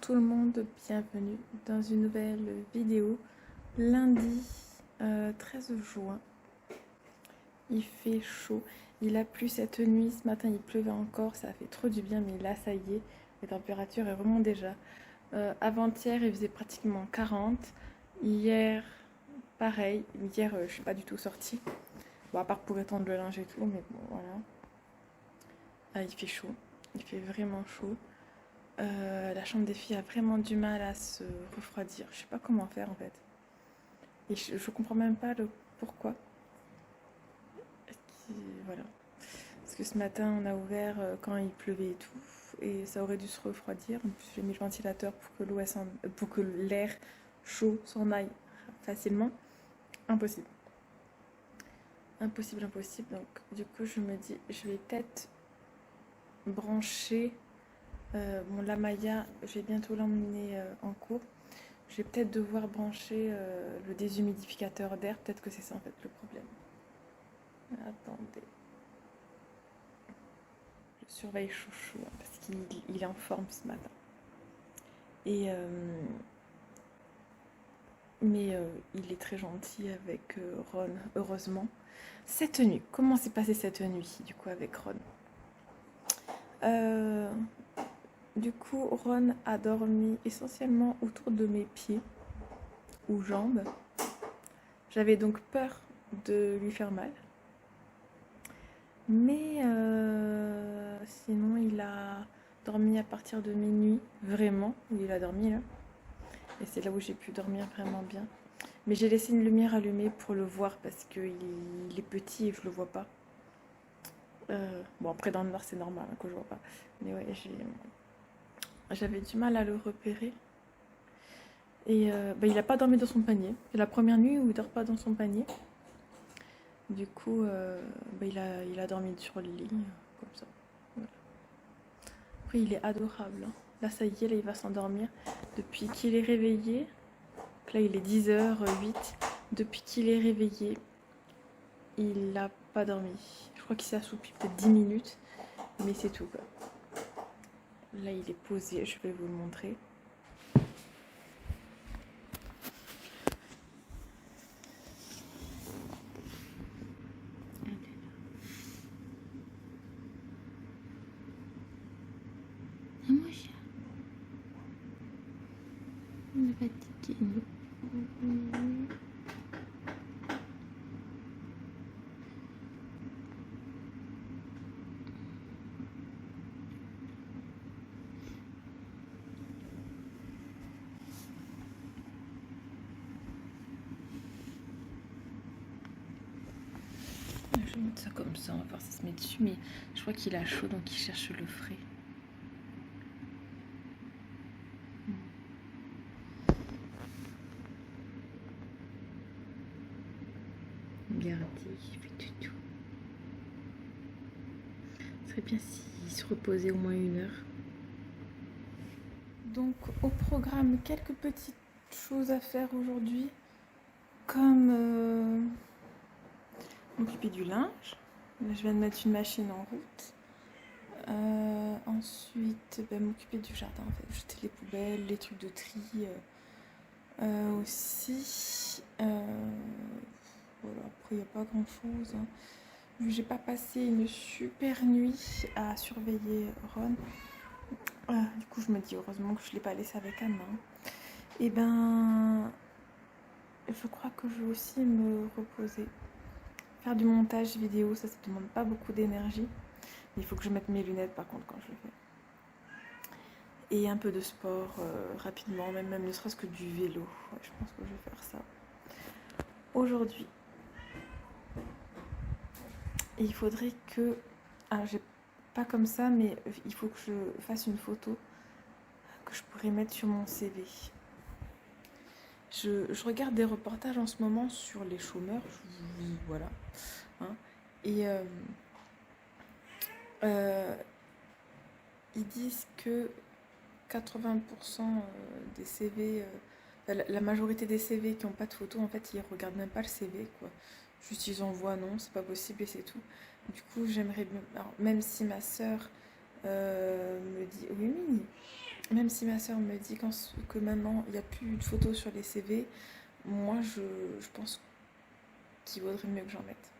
tout le monde, bienvenue dans une nouvelle vidéo. Lundi 13 juin, il fait chaud, il a plu cette nuit, ce matin il pleuvait encore, ça a fait trop du bien, mais là ça y est, les températures elles remontent déjà. Avant-hier il faisait pratiquement 40, hier pareil, hier je suis pas du tout sortie, bon, à part pour étendre le linge et tout, mais bon voilà. Ah, il fait chaud, il fait vraiment chaud. La chambre des filles a vraiment du mal à se refroidir. Je sais pas comment faire en fait. Et je comprends même pas le pourquoi. Voilà. Parce que ce matin on a ouvert quand il pleuvait et tout. Et ça aurait dû se refroidir. En plus j'ai mis le ventilateur pour que l'air chaud s'en aille facilement. Impossible. Impossible, impossible. Donc du coup je me dis je vais peut-être brancher. Bon, la Maya, je vais bientôt l'emmener en cours. Je vais peut-être devoir brancher le déshumidificateur d'air. Peut-être que c'est ça en fait le problème. Attendez. Je surveille Chouchou hein, parce qu'il est en forme ce matin. Et mais il est très gentil avec Ron, heureusement. Cette nuit, comment s'est passée cette nuit du coup avec Ron? Du coup, Ron a dormi essentiellement autour de mes pieds ou jambes. J'avais donc peur de lui faire mal. Mais sinon, il a dormi à partir de minuit, vraiment, où il a dormi là. Et c'est là où j'ai pu dormir vraiment bien. Mais j'ai laissé une lumière allumée pour le voir parce qu'il est petit et je le vois pas. Bon, après, dans le noir, c'est normal hein, que je vois pas. Mais ouais, j'avais du mal à le repérer. Et il n'a pas dormi dans son panier. C'est la première nuit où il dort pas dans son panier. Du coup, il a dormi sur le lit, comme ça. Voilà. Après, il est adorable. Hein. Là, ça y est, là, il va s'endormir. Depuis qu'il est réveillé, là, il est 10h08. Depuis qu'il est réveillé, il n'a pas dormi. Je crois qu'il s'est assoupi peut-être 10 minutes, mais c'est tout, quoi. Là, il est posé, je vais vous le montrer. On est fatigué, nous. Je vais mettre ça comme ça, on va voir si ça se met dessus, mais je crois qu'il a chaud donc il cherche le frais. Regardez, il fait tout. Ce serait bien s'il se reposait au moins 1 heure. Donc au programme, quelques petites choses à faire aujourd'hui, comme m'occuper du linge. Là, je viens de mettre une machine en route. Ensuite, m'occuper du jardin, en fait, jeter les poubelles, les trucs de tri aussi. Voilà, après, il n'y a pas grand chose. Hein. J'ai pas passé une super nuit à surveiller Ron. Du coup, je me dis heureusement que je ne l'ai pas laissé avec Anna. Et je crois que je vais aussi me reposer. Faire du montage vidéo, ça ne demande pas beaucoup d'énergie. Il faut que je mette mes lunettes par contre quand je le fais. Et un peu de sport rapidement, même ne serait-ce que du vélo. Ouais, je pense que je vais faire ça aujourd'hui. Et il faudrait que... Alors j'ai pas comme ça, mais il faut que je fasse une photo que je pourrais mettre sur mon CV. Je regarde des reportages en ce moment sur les chômeurs, voilà. Hein, et ils disent que 80% des CV, la majorité des CV qui n'ont pas de photo, en fait, ils regardent même pas le CV, quoi. Juste ils envoient non, c'est pas possible et c'est tout. Du coup, j'aimerais bien, alors, même si ma soeur me dit oui, Même si ma soeur me dit que maintenant il n'y a plus de photos sur les CV, moi je pense qu'il vaudrait mieux que j'en mette.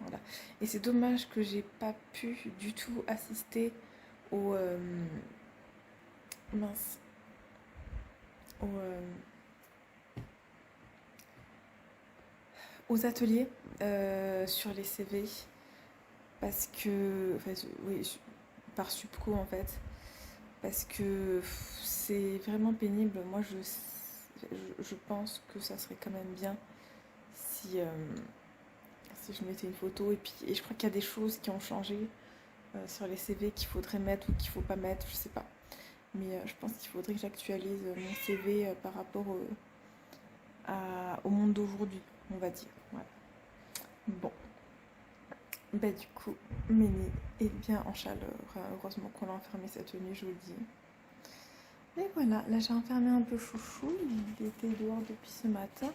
Voilà. Et c'est dommage que j'ai pas pu du tout assister au mince au, aux ateliers sur les CV parce que enfin, oui, par Subco en fait parce que c'est vraiment pénible. Moi je pense que ça serait quand même bien si si je mettais une photo et je crois qu'il y a des choses qui ont changé sur les CV qu'il faudrait mettre ou qu'il faut pas mettre, je sais pas. Mais je pense qu'il faudrait que j'actualise mon CV par rapport au monde d'aujourd'hui, on va dire. Voilà. Bon, bah du coup, Méni est bien en chaleur. Heureusement qu'on a enfermé sa tenue, je vous le dis. Et voilà, là j'ai enfermé un peu Chouchou, il était dehors depuis ce matin.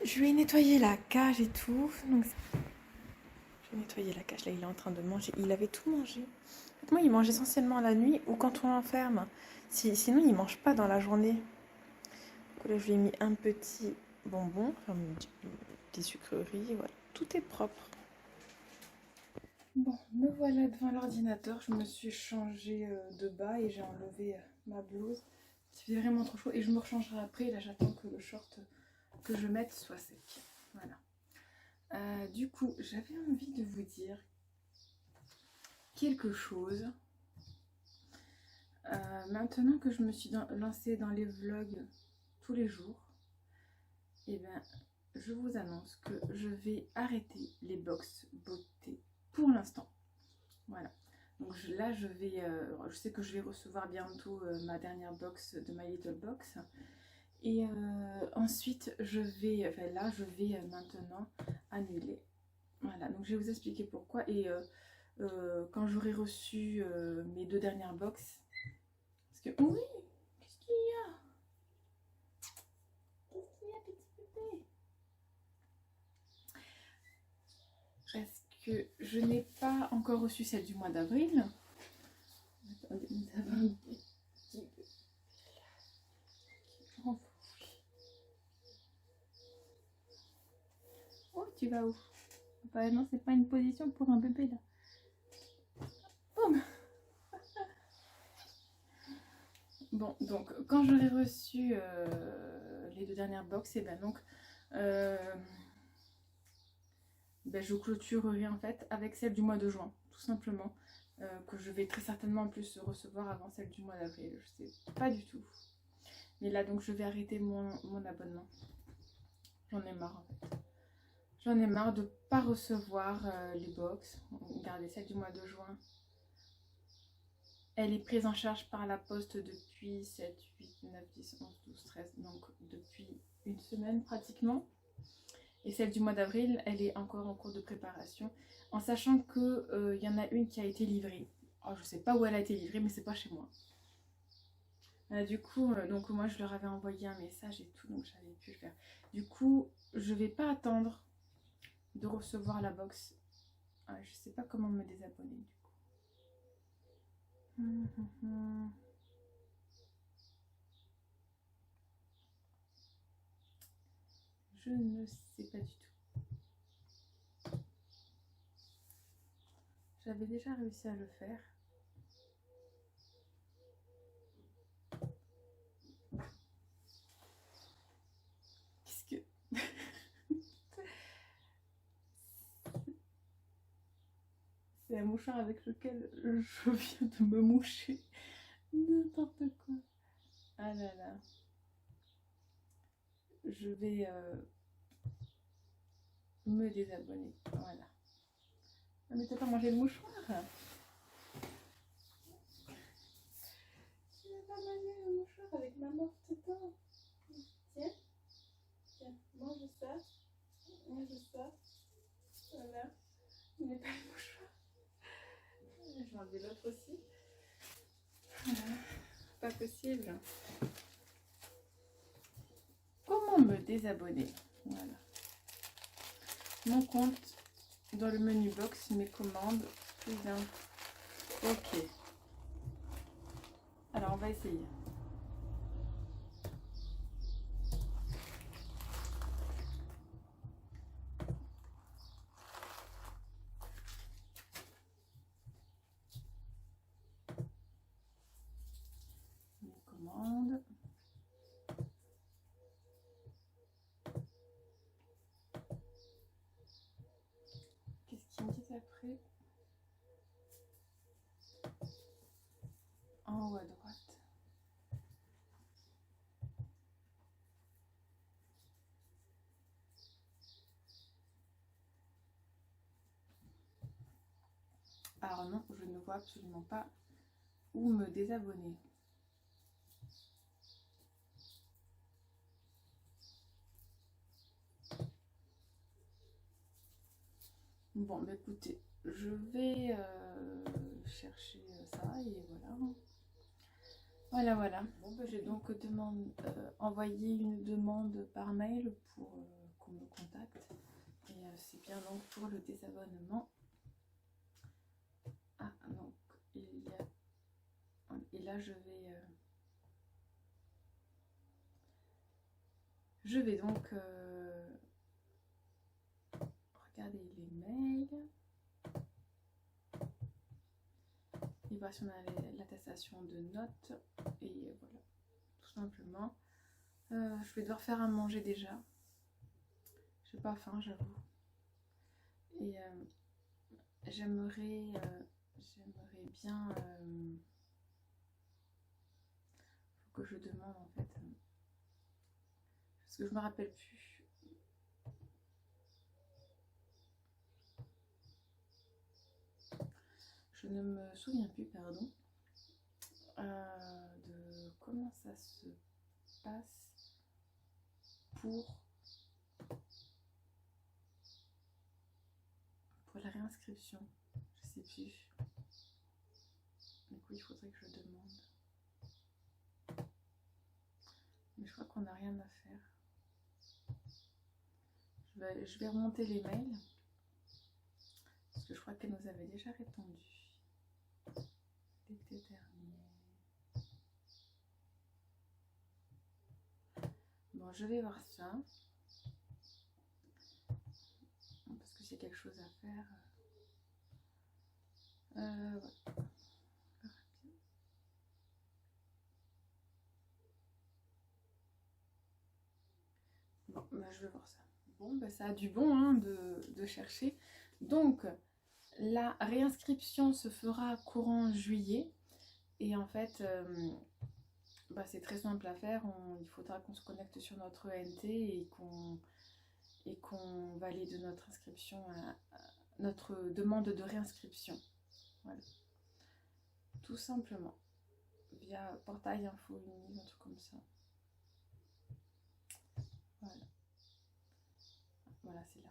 Je lui ai nettoyé la cage et tout. Donc, je vais nettoyer la cage, là il est en train de manger. Il avait tout mangé. Moi, il mange essentiellement la nuit ou quand on l'enferme. Sinon, il mange pas dans la journée. Donc là, je lui ai mis un petit bonbon, enfin, des sucreries, voilà. Tout est propre. Bon, me voilà devant l'ordinateur. Je me suis changée de bas et j'ai enlevé ma blouse. Il fait vraiment trop chaud et je me rechangerai après. Là, j'attends que le short que je mette soit sec. Voilà. Du coup, j'avais envie de vous dire quelque chose. Maintenant que je me suis lancée dans les vlogs tous les jours, et ben, je vous annonce que je vais arrêter les box beauté pour l'instant. Voilà. Donc là, je sais que je vais recevoir bientôt ma dernière box de My Little Box. Et ensuite, là, je vais maintenant annuler. Voilà, donc je vais vous expliquer pourquoi. Et quand j'aurai reçu mes 2 dernières box, parce que oui, qu'est-ce qu'il y a? Qu'est-ce qu'il y a, petit bébé? Parce que je n'ai pas encore reçu celle du mois d'avril. Attendez, nous avons un petit... Oh, tu vas où? Bah non, c'est pas une position pour un bébé là. Boum. Bon, donc quand j'aurai reçu les 2 dernières box, et ben donc je clôturerai en fait avec celle du mois de juin, tout simplement, que je vais très certainement en plus recevoir avant celle du mois d'avril, je sais pas du tout. Mais là donc je vais arrêter mon abonnement. J'en ai marre en fait. J'en ai marre de pas recevoir les box. Regardez, celle du mois de juin. Elle est prise en charge par la poste depuis 7, 8, 9, 10, 11, 12, 13, donc depuis une semaine pratiquement. Et celle du mois d'avril, elle est encore en cours de préparation, en sachant qu'il y en a une qui a été livrée. Oh, je sais pas où elle a été livrée, mais c'est pas chez moi. Du coup, donc moi je leur avais envoyé un message et tout, donc j'avais pu le faire. Du coup, je vais pas attendre de recevoir la box. Je sais pas comment me désabonner du coup. Je ne sais pas du tout. J'avais déjà réussi à le faire. Qu'est-ce que... C'est un mouchoir avec lequel je viens de me moucher. N'importe quoi. Ah là là. Je vais me désabonner. Voilà. Ah, mais t'as pas mangé le mouchoir? Tu n'as pas mangé le mouchoir avec ma morte dedans. Tiens. Tiens, mange ça. Mange ça. Voilà. Il n'est pas le mouchoir. Je vais enlever l'autre aussi. Voilà. Pas possible. Comment me désabonner? Voilà. Mon compte dans le menu box, mes commandes, plus d'un. Ok. Alors on va essayer. Une commande. Qu'est-ce qu'ils me disent après? En haut à droite. Alors non, je ne vois absolument pas où me désabonner. Bon, bah écoutez, je vais chercher ça et voilà. Voilà. Bon, bah, j'ai donc envoyé une demande par mail pour qu'on me contacte. Et c'est bien donc pour le désabonnement. Ah, donc il y a... Et là, je vais donc regarder les mails. Et voici on a l'attestation de notes. Et voilà, tout simplement. Je vais devoir faire à manger déjà. J'ai pas faim, j'avoue. Et j'aimerais bien... faut que je demande en fait... parce que je me rappelle plus. Je ne me souviens plus, pardon, de comment ça se passe pour la réinscription. Je sais plus. Du coup, il faudrait que je demande. Mais je crois qu'on n'a rien à faire. Je vais remonter les mails. Parce que je crois qu'elle nous avait déjà répondu. L'été dernier. Bon, je vais voir ça. Parce que c'est quelque chose à faire. Voilà. Bon, bah, je vais voir ça. Bon, bah, ça a du bon hein, de chercher. Donc, la réinscription se fera courant juillet. Et en fait, bah, c'est très simple à faire. Il faudra qu'on se connecte sur notre ENT et qu'on valide notre inscription, notre demande de réinscription. Voilà. Tout simplement. Via portail info uni, un truc comme ça. Voilà. Voilà, c'est là.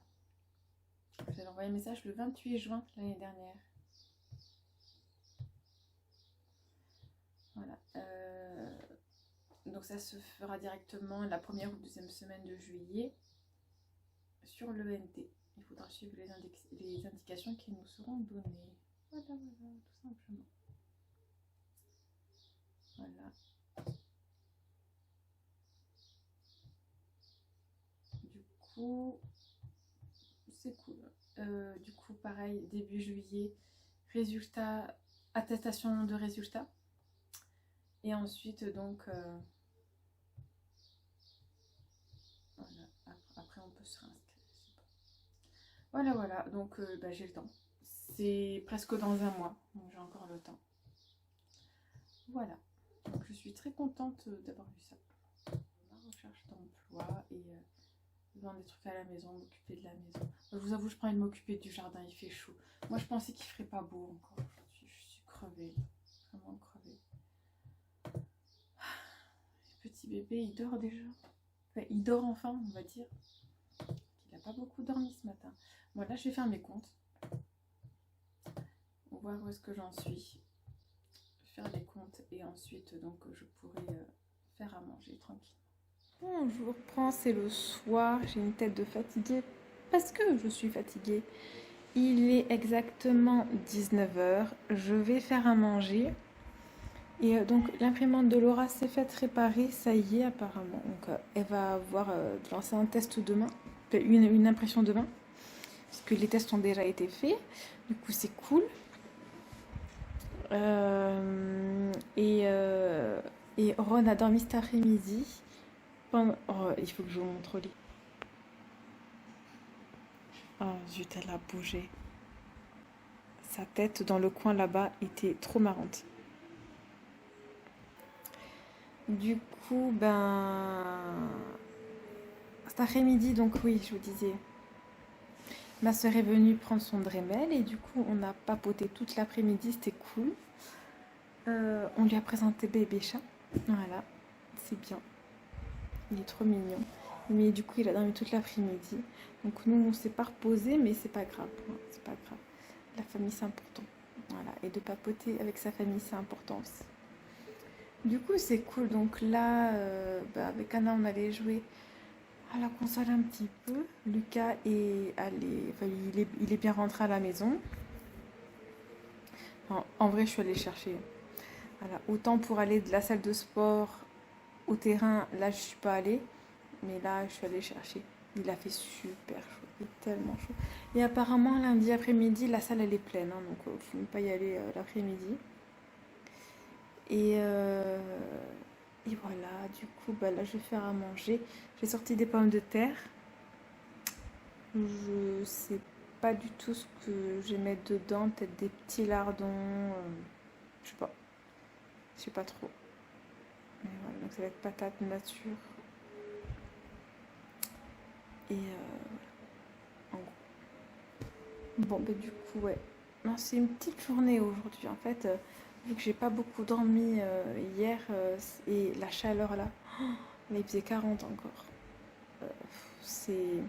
J'avais envoyé un message le 28 juin l'année dernière. Voilà. Donc ça se fera directement la première ou deuxième semaine de juillet sur l'ENT. Il faudra suivre les indications qui nous seront données. Voilà, tout simplement. Voilà. Du coup, c'est cool. Du coup, pareil, début juillet, résultat, attestation de résultats. Et ensuite, donc, voilà, après on peut se réinscrire. Voilà, donc bah, j'ai le temps. C'est presque dans un mois, donc j'ai encore le temps. Voilà, donc je suis très contente d'avoir vu ça. La recherche d'emploi et vendre des trucs à la maison, m'occuper de la maison. Je vous avoue, je prends envie de m'occuper du jardin, il fait chaud. Moi, je pensais qu'il ferait pas beau encore aujourd'hui. Je suis crevée, vraiment crevée. Le petit bébé, il dort déjà. Enfin, il dort enfin, on va dire. Il n'a pas beaucoup dormi ce matin. Bon, là, je vais faire mes comptes. On va voir où est-ce que j'en suis. Faire les comptes et ensuite, donc, je pourrai faire à manger tranquille. Bon, je vous reprends, c'est le soir. J'ai une tête de fatiguée parce que je suis fatiguée. Il est exactement 19 h. Je vais faire à manger. Et donc l'imprimante de Laura s'est faite réparer, ça y est apparemment. Donc elle va avoir lancé un test demain, une impression demain, parce que les tests ont déjà été faits. Du coup c'est cool. Et Ron a dormi cet après-midi. Oh, il faut que je vous montre au lit. Oh zut, elle a bougé. Sa tête dans le coin là-bas était trop marrante. Du coup, cet après-midi, donc oui, je vous disais, ma soeur est venue prendre son Dremel et du coup, on a papoté toute l'après-midi, c'était cool. On lui a présenté bébé chat, voilà, c'est bien. Il est trop mignon. Mais du coup, il a dormi toute l'après-midi. Donc nous, on s'est pas reposé, mais c'est pas grave, hein, c'est pas grave. La famille, c'est important. Voilà, et de papoter avec sa famille, c'est important aussi. Du coup, c'est cool. Donc là, avec Anna, on allait jouer à la console un petit peu. Lucas est allé, enfin, il est bien rentré à la maison. Enfin, en vrai, je suis allée chercher. Voilà, autant pour aller de la salle de sport au terrain, là, je suis pas allée. Mais là, je suis allée chercher. Il a fait super chaud. Il est tellement chaud. Et apparemment, lundi après-midi, la salle, elle est pleine. Hein, donc, il ne faut même pas y aller l'après-midi. Et voilà, du coup, là, je vais faire à manger. J'ai sorti des pommes de terre. Je sais pas du tout ce que je vais mettre dedans. Peut-être des petits lardons. Je sais pas. Je sais pas trop. Mais voilà, donc ça va être patate nature. Et en gros. Bon, du coup, ouais. Non, c'est une petite journée aujourd'hui. En fait, vu que j'ai pas beaucoup dormi hier et la chaleur là, il faisait 40 encore. C'est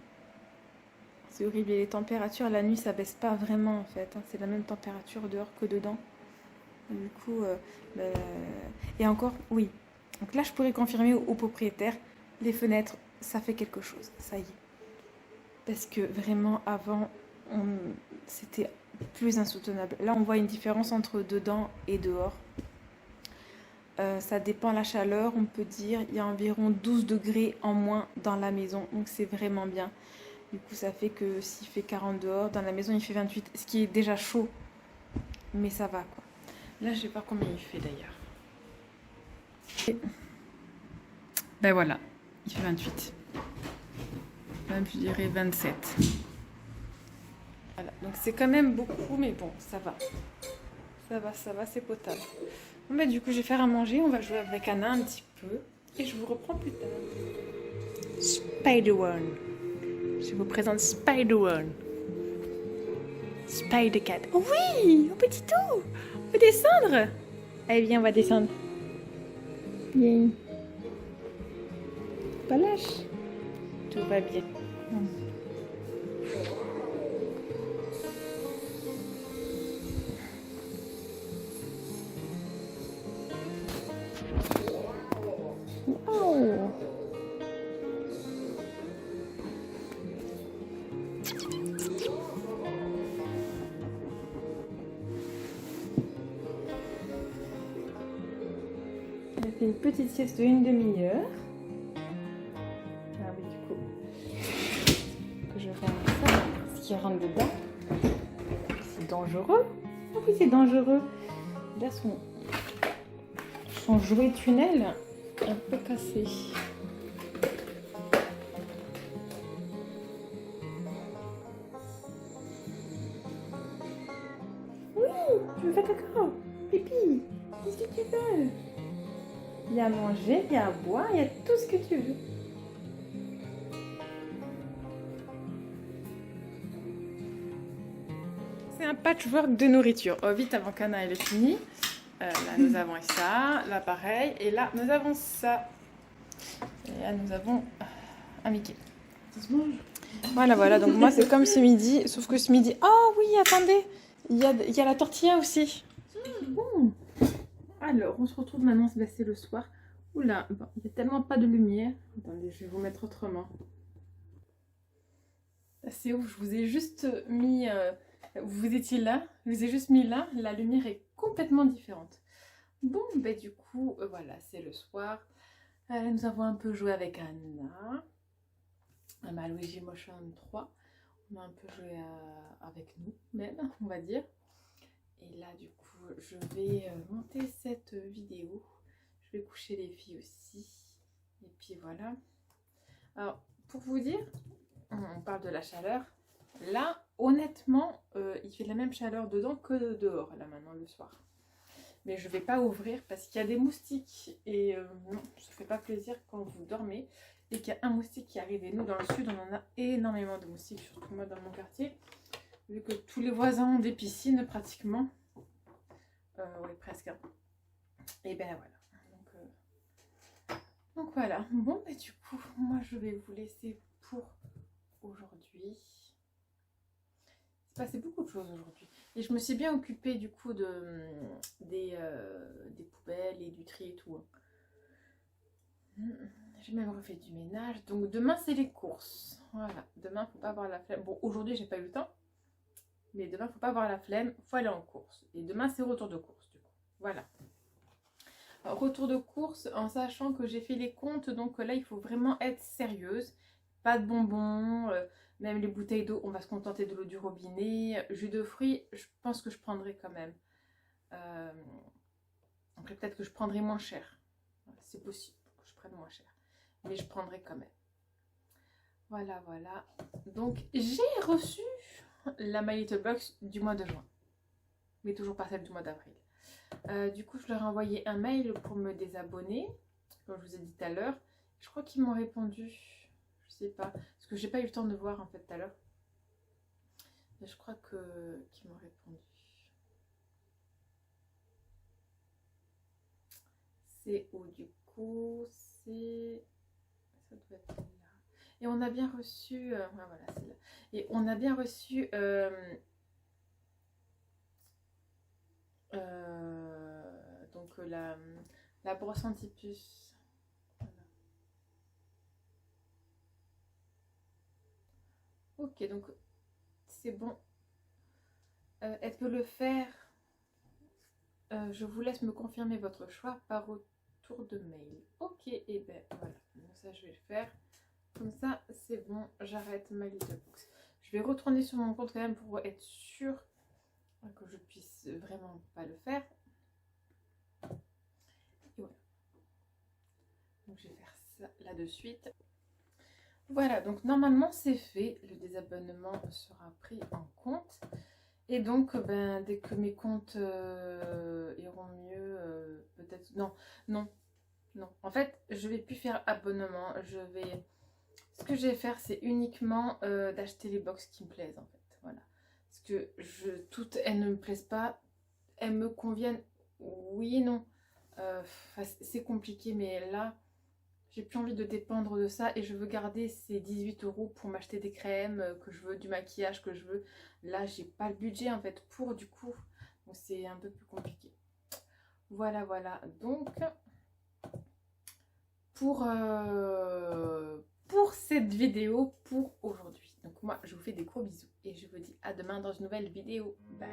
horrible. Et les températures, la nuit, ça baisse pas vraiment en fait. Hein. C'est la même température dehors que dedans. Et du coup, et encore, oui. Donc là, je pourrais confirmer au propriétaire, les fenêtres, ça fait quelque chose. Ça y est. Parce que vraiment, avant, c'était plus insoutenable. Là, on voit une différence entre dedans et dehors. Ça dépend de la chaleur, on peut dire. Il y a environ 12 degrés en moins dans la maison. Donc, c'est vraiment bien. Du coup, ça fait que s'il fait 40 dehors, dans la maison, il fait 28. Ce qui est déjà chaud. Mais ça va, quoi. Là, je sais pas combien il fait, d'ailleurs. Ben voilà, il fait 28. Même, je dirais 27. Voilà, donc c'est quand même beaucoup, mais bon, ça va. Ça va, c'est potable. Bon, du coup, je vais faire à manger. On va jouer avec Anna un petit peu. Et je vous reprends plus tard. Spider-One. Je vous présente Spider-One. Spider-Cat. Oh oui, au petit tout. On peut descendre. Allez, viens, on va descendre. Viens. Pas lâche. Tout va bien. Oh. On a fait une petite sieste de 1 demi-heure. Ah oui, du coup, que je ferme ça, ce qui rentre dedans. C'est dangereux. Ah oui, c'est dangereux. Là, son jouet tunnel un peu cassé. Oui, tu veux faire caca? Pipi, qu'est-ce que tu veux? Il y a à manger, il y a à boire, il y a tout ce que tu veux. C'est un patchwork de nourriture. Oh, vite avant qu'Anna elle est finie. Là, nous avons ça, là pareil, et là, nous avons ça. Et là, nous avons un Mickey. Ça se mange. Voilà, donc moi, c'est comme ce midi, sauf que ce midi... Oh oui, attendez, il y a la tortilla aussi. Bon. Alors, on se retrouve maintenant, c'est le soir. Oula, bon, il n'y a tellement pas de lumière. Attendez, je vais vous mettre autrement. C'est ouf, je vous ai juste mis... vous étiez là, je vous ai juste mis là, la lumière est complètement différente. Bon, ben du coup, voilà, c'est le soir. Nous avons un peu joué avec Anna, à ma Luigi Motion 3. On a un peu joué avec nous, même, on va dire. Et là, du coup, je vais monter cette vidéo. Je vais coucher les filles aussi. Et puis voilà. Alors, pour vous dire, on parle de la chaleur. Là, honnêtement, il fait la même chaleur dedans que dehors, là maintenant, le soir. Mais je ne vais pas ouvrir parce qu'il y a des moustiques. Et non, ça ne fait pas plaisir quand vous dormez. Et qu'il y a un moustique qui arrive. Et nous, dans le sud, on en a énormément de moustiques, surtout moi dans mon quartier. Vu que tous les voisins ont des piscines, pratiquement. Oui, presque. Hein. Et ben voilà. Donc voilà. Bon, ben du coup, moi, je vais vous laisser pour aujourd'hui. C'est passé beaucoup de choses aujourd'hui. Et je me suis bien occupée du coup des poubelles et du tri et tout. J'ai même refait du ménage. Donc demain c'est les courses. Voilà. Demain faut pas avoir la flemme. Bon aujourd'hui j'ai pas eu le temps. Mais demain faut pas avoir la flemme. Faut aller en course. Et demain c'est retour de course du coup. Voilà. Alors, retour de course en sachant que j'ai fait les comptes. Donc là il faut vraiment être sérieuse. Pas de bonbons. Même les bouteilles d'eau, on va se contenter de l'eau du robinet. Jus de fruits, je pense que je prendrai quand même. Après, peut-être que je prendrai moins cher. C'est possible que je prenne moins cher. Mais je prendrai quand même. Voilà, voilà. Donc, j'ai reçu la My Little Box du mois de juin. Mais toujours pas celle du mois d'avril. Du coup, je leur ai envoyé un mail pour me désabonner. Comme je vous ai dit tout à l'heure. Je crois qu'ils m'ont répondu. Je sais pas. Parce que j'ai pas eu le temps de voir en fait tout à l'heure. Mais je crois qu'ils m'ont répondu. C'est où du coup? C'est... Ça doit être là. Et on a bien reçu... ouais, voilà, c'est là. Et on a bien reçu... donc la brosse anti-puce. Voilà. Ok, donc c'est bon. Elle peut le faire. Je vous laisse me confirmer votre choix par retour de mail. Ok, et ben voilà. Donc ça, je vais le faire. Comme ça, c'est bon. J'arrête ma little box. Je vais retourner sur mon compte quand même pour être sûre que je puisse vraiment pas le faire. Et voilà. Donc je vais faire ça là de suite. Voilà, donc normalement c'est fait. Le désabonnement sera pris en compte. Et donc, ben, dès que mes comptes iront mieux, peut-être... Non, non, non. En fait, je vais plus faire abonnement. Ce que je vais faire, c'est uniquement d'acheter les box qui me plaisent, en fait. Voilà. Parce que toutes, elles ne me plaisent pas. Elles me conviennent, oui et non. C'est compliqué, mais là... J'ai plus envie de dépendre de ça et je veux garder ces 18 € pour m'acheter des crèmes que je veux, du maquillage que je veux. Là, j'ai pas le budget en fait pour du coup. Donc c'est un peu plus compliqué. Voilà, voilà. Donc, pour cette vidéo, pour aujourd'hui. Donc moi, je vous fais des gros bisous et je vous dis à demain dans une nouvelle vidéo. Bye!